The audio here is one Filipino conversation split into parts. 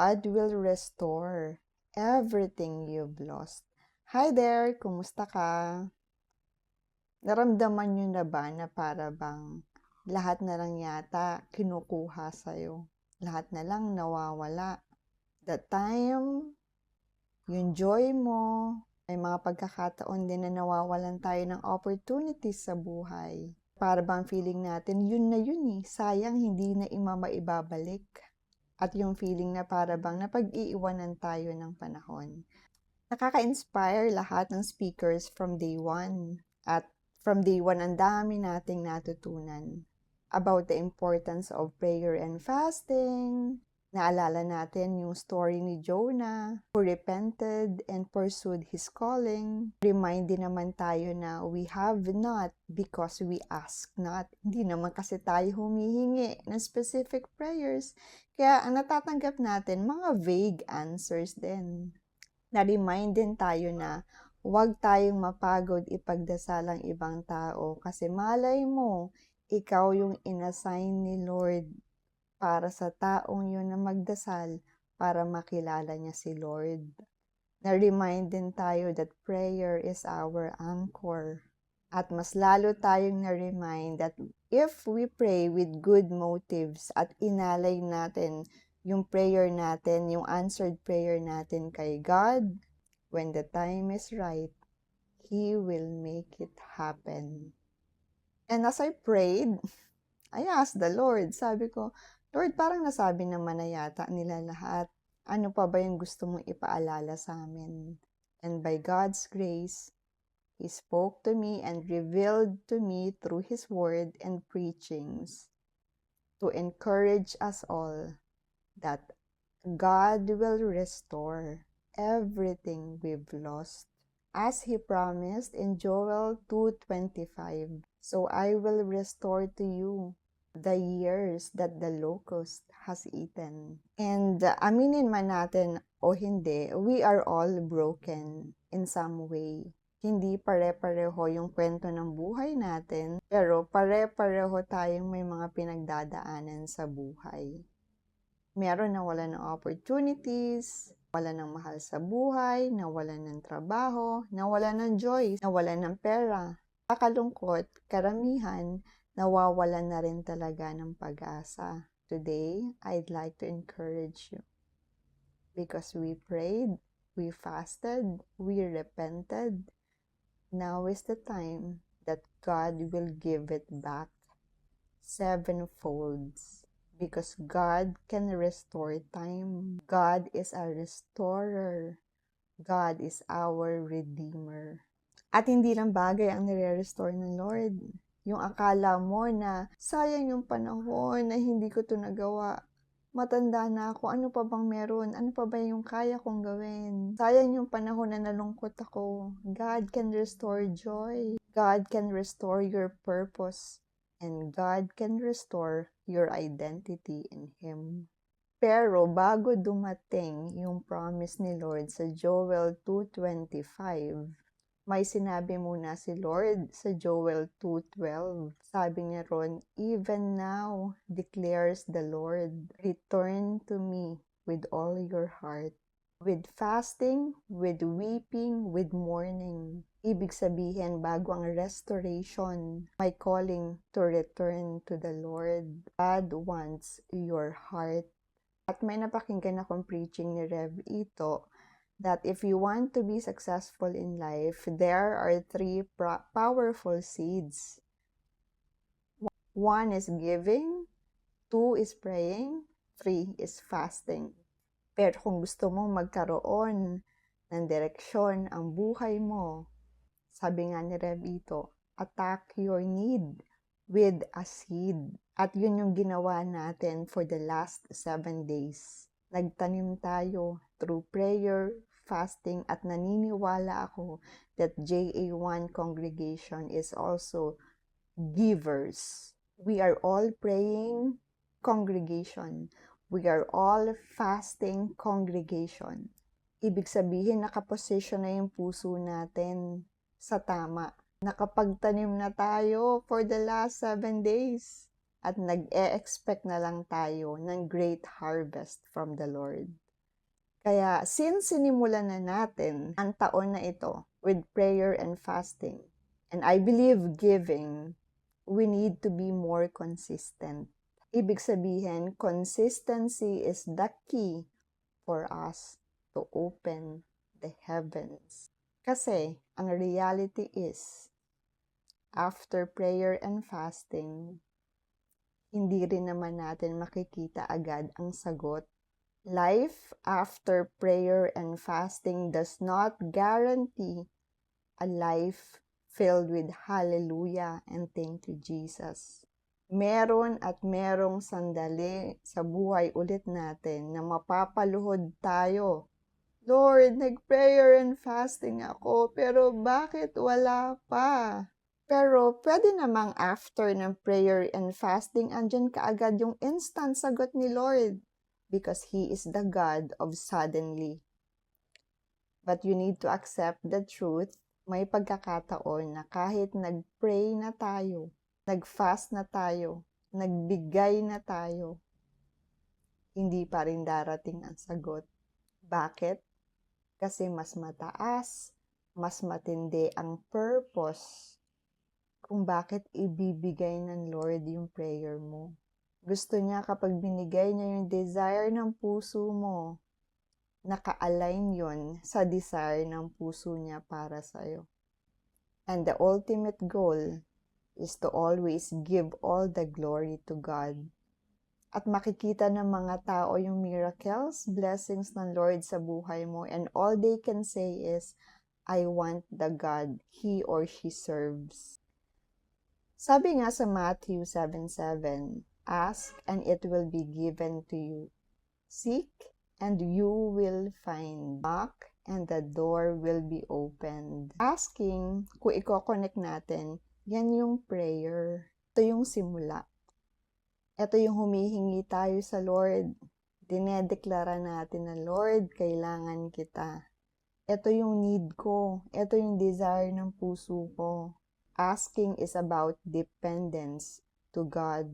God will restore everything you've lost. Hi there! Kumusta ka? Naramdaman nyo na ba na para bang lahat na lang yata kinukuha sa'yo? Lahat na lang nawawala. The time, yung joy mo, may mga pagkakataon din na nawawalan tayo ng opportunities sa buhay. Para bang feeling natin, yun na yun eh. Sayang hindi na maibabalik. At yung feeling na para bang napag-iiwanan tayo ng panahon. Nakaka-inspire lahat ng speakers from day one. At from day one, ang dami nating natutunan about the importance of prayer and fasting. Naalala natin yung story ni Jonah, who repented and pursued his calling. Remind din naman tayo na we have not because we ask not. Hindi naman kasi tayo humihingi ng specific prayers. Kaya ang natatanggap natin, mga vague answers din. Na-remind din tayo na huwag tayong mapagod ipagdasal ang ibang tao kasi malay mo, ikaw yung inassign ni Lord para sa taong yun na magdasal para makilala niya si Lord. Na-remind din tayo that prayer is our anchor. At mas lalo tayong na-remind that if we pray with good motives at inalay natin yung prayer natin, yung answered prayer natin kay God, when the time is right, He will make it happen. And as I prayed, I asked the Lord, sabi ko, Lord, parang nasabi naman na yata nila lahat. Ano pa ba yung gusto mong ipaalala sa amin? And by God's grace, He spoke to me and revealed to me through His word and preachings to encourage us all that God will restore everything we've lost. As He promised in Joel 2:25, so I will restore to you the years that the locust has eaten. And aminin man natin o hindi, we are all broken in some way. Hindi pare-pareho yung kwento ng buhay natin, pero pare-pareho tayong may mga pinagdadaanan sa buhay. Meron na wala ng opportunities, wala ng mahal sa buhay, nawala ng trabaho, nawala ng joy, nawala ng pera. Kakalungkot, karamihan, nawawalan na rin talaga ng pag-asa. Today, I'd like to encourage you. Because we prayed, we fasted, we repented. Now is the time that God will give it back sevenfold. Because God can restore time. God is a restorer. God is our Redeemer. At hindi lang bagay ang nire-restore ng Lord. Yung akala mo na sayang yung panahon na hindi ko to nagawa. Matanda na ako, ano pa bang meron? Ano pa ba yung kaya kong gawin? Sayang yung panahon na nalungkot ako. God can restore joy. God can restore your purpose. And God can restore your identity in Him. Pero bago dumating yung promise ni Lord sa Joel 2:25, may sinabi muna si Lord sa Joel 2:12. Sabi niya ron, even now, declares the Lord, return to me with all your heart, with fasting, with weeping, with mourning. Ibig sabihin, bago ang restoration, may calling to return to the Lord. God wants your heart. At may napakinggan akong preaching ni Rev Ito that if you want to be successful in life, there are three powerful seeds. One is giving, two is praying, three is fasting. Pero kung gusto mong magkaroon ng direksyon ang buhay mo, sabi nga ni Rev Ito, attack your need with a seed. At yun yung ginawa natin for the last 7 days. Nagtanim tayo through prayer, fasting, at naniniwala ako that JA1 congregation is also givers. We are all praying congregation. We are all fasting congregation. Ibig sabihin, nakaposisyon na yung puso natin sa tama. Nakapagtanim na tayo for the last 7 days. At nag-e-expect na lang tayo ng great harvest from the Lord. Kaya since sinimulan na natin ang taon na ito with prayer and fasting, and I believe giving, we need to be more consistent. Ibig sabihin, consistency is the key for us to open the heavens. Kasi, ang reality is, after prayer and fasting, hindi rin naman natin makikita agad ang sagot. Life after prayer and fasting does not guarantee a life filled with hallelujah and thank you, Jesus. Meron at merong sandali sa buhay ulit natin na mapapaluhod tayo. Lord, nag-prayer and fasting ako, pero bakit wala pa? Pero pwede namang after ng prayer and fasting, andyan kaagad yung instant sagot ni Lord. Because He is the God of suddenly. But you need to accept the truth. May pagkakataon na kahit nag-pray na tayo, nag-fast na tayo, nagbigay na tayo, hindi pa rin darating ang sagot. Bakit? Kasi mas mataas, mas matindi ang purpose kung bakit ibibigay ng Lord yung prayer mo. Gusto niya kapag binigay niya yung desire ng puso mo, naka-align yun sa desire ng puso niya para sa'yo. And the ultimate goal is to always give all the glory to God. At makikita ng mga tao yung miracles, blessings ng Lord sa buhay mo, and all they can say is, I want the God he or she serves. Sabi nga sa Matthew 7:7, ask and it will be given to you. Seek and you will find. Knock and the door will be opened. Asking, kung i-connect natin, yan yung prayer. Ito yung simula. Ito yung humihingi tayo sa Lord. Dinedeklara natin na, Lord, kailangan kita. Ito yung need ko. Ito yung desire ng puso ko. Asking is about dependence to God.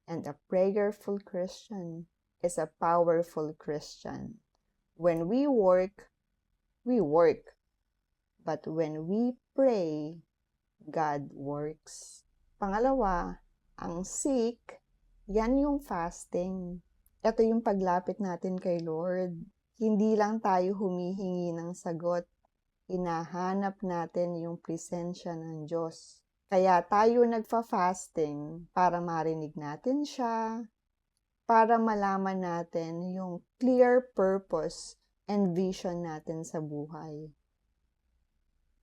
And a prayerful Christian is a powerful Christian. When we work. But when we pray, God works. Pangalawa, ang seek, yan yung fasting. Ito yung paglapit natin kay Lord. Hindi lang tayo humihingi ng sagot. Hinahanap natin yung presensya ng Diyos. Kaya tayo nagfa-fasting para marinig natin siya, para malaman natin yung clear purpose and vision natin sa buhay.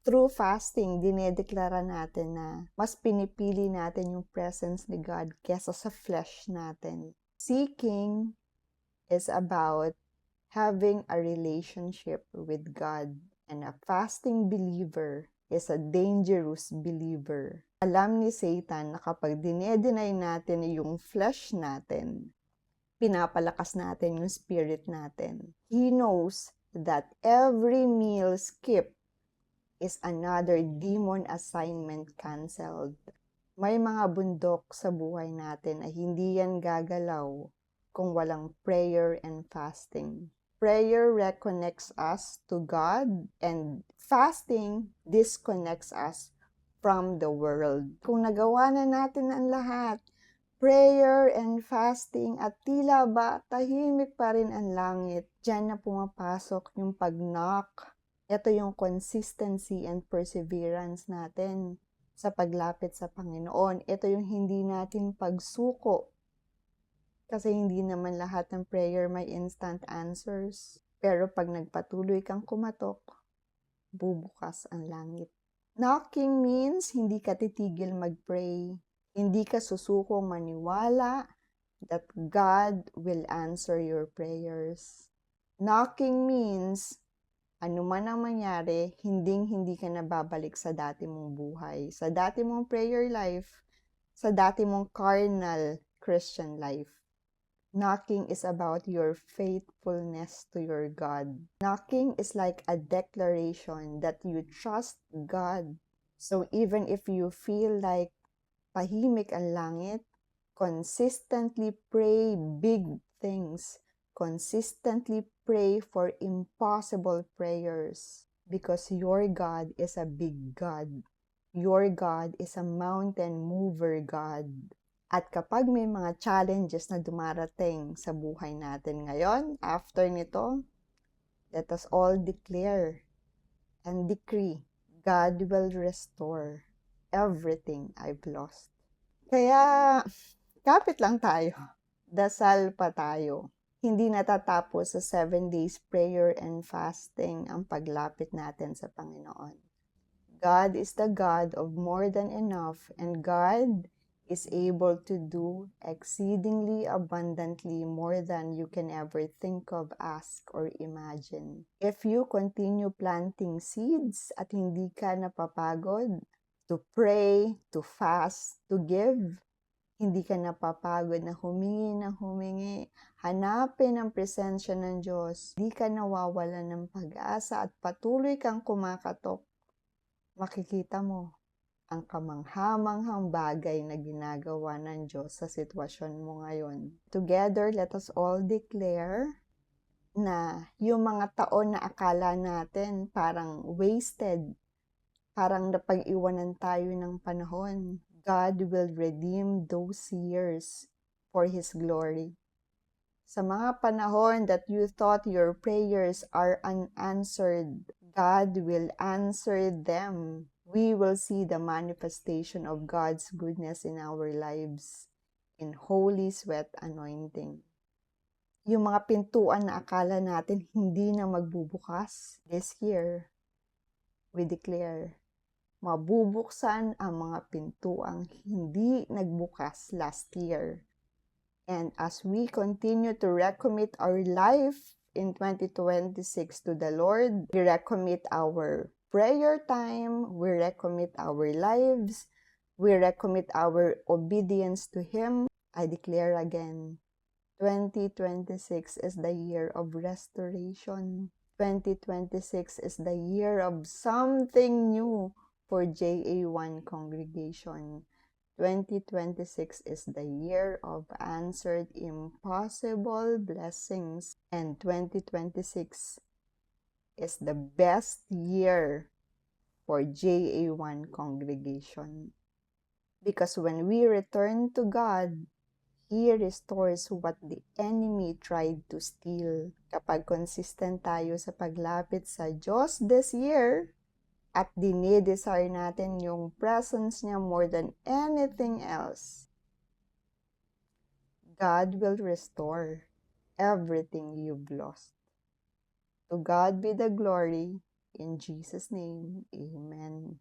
Through fasting, dinedeklara natin na mas pinipili natin yung presence ni God kesa sa flesh natin. Seeking is about having a relationship with God, and a fasting believer is a dangerous believer. Alam ni Satan na kapag dinedeny natin yung flesh natin, pinapalakas natin yung spirit natin. He knows that every meal skipped is another demon assignment canceled. May mga bundok sa buhay natin na hindi yan gagalaw kung walang prayer and fasting. Prayer reconnects us to God, and fasting disconnects us from the world. Kung nagawa na natin ang lahat, prayer and fasting, at tila ba tahimik pa rin ang langit, diyan na pumapasok yung pag-knock. Ito yung consistency and perseverance natin sa paglapit sa Panginoon. Ito yung hindi natin pagsuko. Kasi hindi naman lahat ng prayer may instant answers. Pero pag nagpatuloy kang kumatok, bubukas ang langit. Knocking means hindi ka titigil mag-pray. Hindi ka susuko maniwala that God will answer your prayers. Knocking means, ano man ang mangyari, hindi ka na babalik sa dati mong buhay, sa dati mong prayer life, sa dati mong carnal Christian life. Knocking is about your faithfulness to your God. Knocking is like a declaration that you trust God. So even if you feel like tahimik ang langit, consistently pray big things Consistently pray for impossible prayers because your God is a big God. Your God is a mountain mover God. At kapag may mga challenges na dumarating sa buhay natin ngayon, after nito, let us all declare and decree, God will restore everything I've lost. Kaya, kapit lang tayo. Dasal pa tayo. Hindi natatapos sa 7 days prayer and fasting ang paglapit natin sa Panginoon. God is the God of more than enough, and God is able to do exceedingly abundantly more than you can ever think of, ask, or imagine. If you continue planting seeds at hindi ka napapagod to pray, to fast, to give, hindi ka napapagod na humingi, hanapin ang presensya ng Diyos, hindi ka nawawalan ng pag-asa at patuloy kang kumakatok, makikita mo ang kamanghamanghang bagay na ginagawa ng Diyos sa sitwasyon mo ngayon. Together, let us all declare na yung mga taon na akala natin parang wasted, parang napag-iwanan tayo ng panahon, God will redeem those years for His glory. Sa mga panahon that you thought your prayers are unanswered, God will answer them. We will see the manifestation of God's goodness in our lives in holy sweat anointing. Yung mga pintuan na akala natin hindi na magbubukas this year, we declare, mabubuksan ang mga pintuang hindi nagbukas last year. And as we continue to recommit our life in 2026 to the Lord, we recommit our prayer time, we recommit our lives, we recommit our obedience to Him. I declare again, 2026 is the year of restoration. 2026 is the year of something new for JA1 congregation. 2026 is the year of answered impossible blessings, and 2026 is the best year for JA1 congregation. Because when we return to God, He restores what the enemy tried to steal. Kapag consistent tayo sa paglapit sa Diyos this year, at dinidesire natin yung presence niya more than anything else, God will restore everything you've lost. To God be the glory. In Jesus' name, amen.